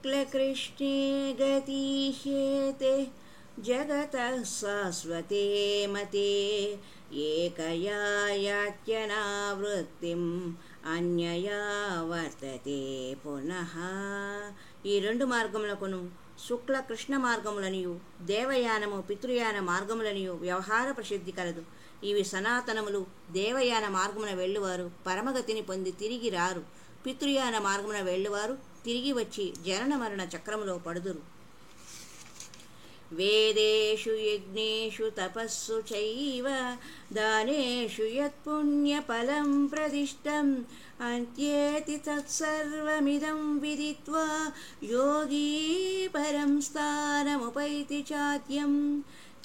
शुक्लकृष्णे गतिह्येते जगतः शाश्वते मते एकया यात्यनावृत्तिम् అన్యయా వర్తతే పునః. ఈ రెండు మార్గములకును శుక్ల కృష్ణ మార్గములనియు దేవయానము పితృయాన మార్గములనియు వ్యవహార ప్రసిద్ధి కలదు. ఇవి సనాతనములు. దేవయాన మార్గమున వెళ్ళువారు పరమగతిని పొంది తిరిగి రారు. పితృయాన మార్గమున వెళ్ళువారు తిరిగి వచ్చి జనన మరణ చక్రములో పడుదురు. వేదేషు యజ్ఞేషు తపస్సు చైవ దానేషు యత్పుణ్యఫలం ప్రదిష్టం అంత్యేతి తత్సర్వమిదం విదిత్వా యోగీ పరం స్థానముపైతి చాద్యం.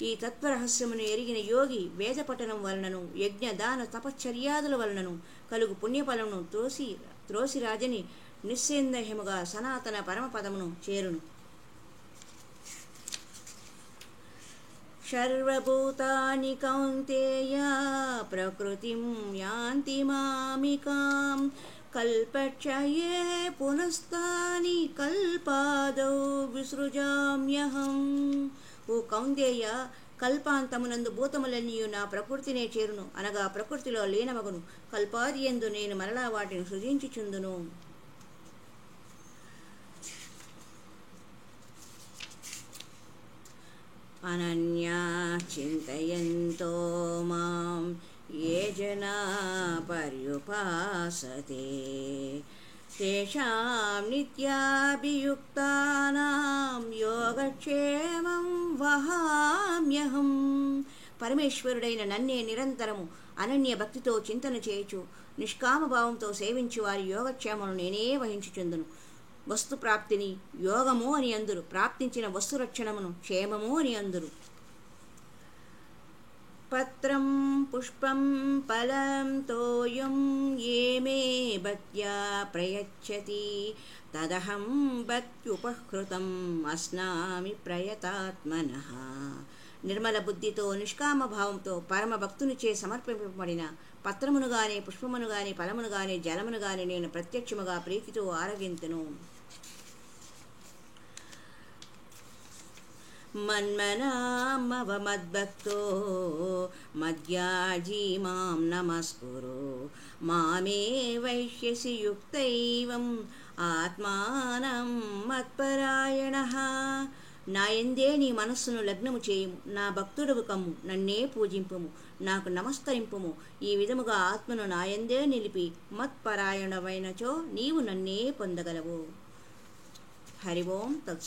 ఈ తత్వరహస్యమును ఎరిగిన యోగి వేద పఠనం వలనను యజ్ఞ దాన తపశ్చర్యాదుల వలనను కలుగు పుణ్యఫలమును త్రోసిరాజని నిస్సందేహముగా సనాతన పరమపదమును చేరును. సర్వభూతాని కౌంతేయ ప్రకృతిం యాంతి మామికాం కల్పక్షయే పునస్తాని కల్పాదౌ విసృజామ్యహం. ఓ కౌంతేయ, కల్పాంతమునందు భూతములన్నీయు నా ప్రకృతినే చేరును అనగా ప్రకృతిలో లీనమగును. కల్పాదియందు నేను మరలా వాటిని సృజించుచుందును. అనన్యా చింతయంతో మాం ఏ జనా పర్యుపాసతే తేషాం నిత్యాభియుక్తానాం యోగక్షేమం వహామ్యహం. పరమేశ్వరుడైన నన్నే నిరంతరము అనన్య భక్తితో చింతన చేయుచు నిష్కామభావంతో సేవించు వారి యోగక్షేమను నేనే వహించుచుందును. వస్తు ప్రాప్తిని యోగము అని అందురు. ప్రాప్తించిన వస్తు రక్షణమును క్షేమము అని అందురు. పత్రం పుష్పం ఫలం తోయం ఏ మే భక్త్యా ప్రయచ్చతి తదహం భక్త్యుపహృతం అస్నామి ప్రయతాత్మనః. నిర్మల బుద్ధితో నిష్కామ భావంతో పరమ భక్తునిచే సమర్పింపబడిన పత్రమును గాని పుష్పమును గాని ఫలమును గాని జలమును గాని నేను ప్రత్యక్షముగా ప్రీతితో ఆరగింతును. మన్మనామవ మద్భక్తో మద్యాజీ మాం నమస్కురు మామే వైష్యసి యుక్తైవం ఆత్మానం మత్పరాయణః. నాయందే నీ మనస్సును లగ్నము చేయుము, నా భక్తుడవు కమ్ము, నన్నే పూజింపుము, నాకు నమస్కరింపుము. ఈ విధముగా ఆత్మను నాయందే నిలిపి మత్పరాయణమైనచో నీవు నన్నే పొందగలవు. హరి ఓం తత్సత్.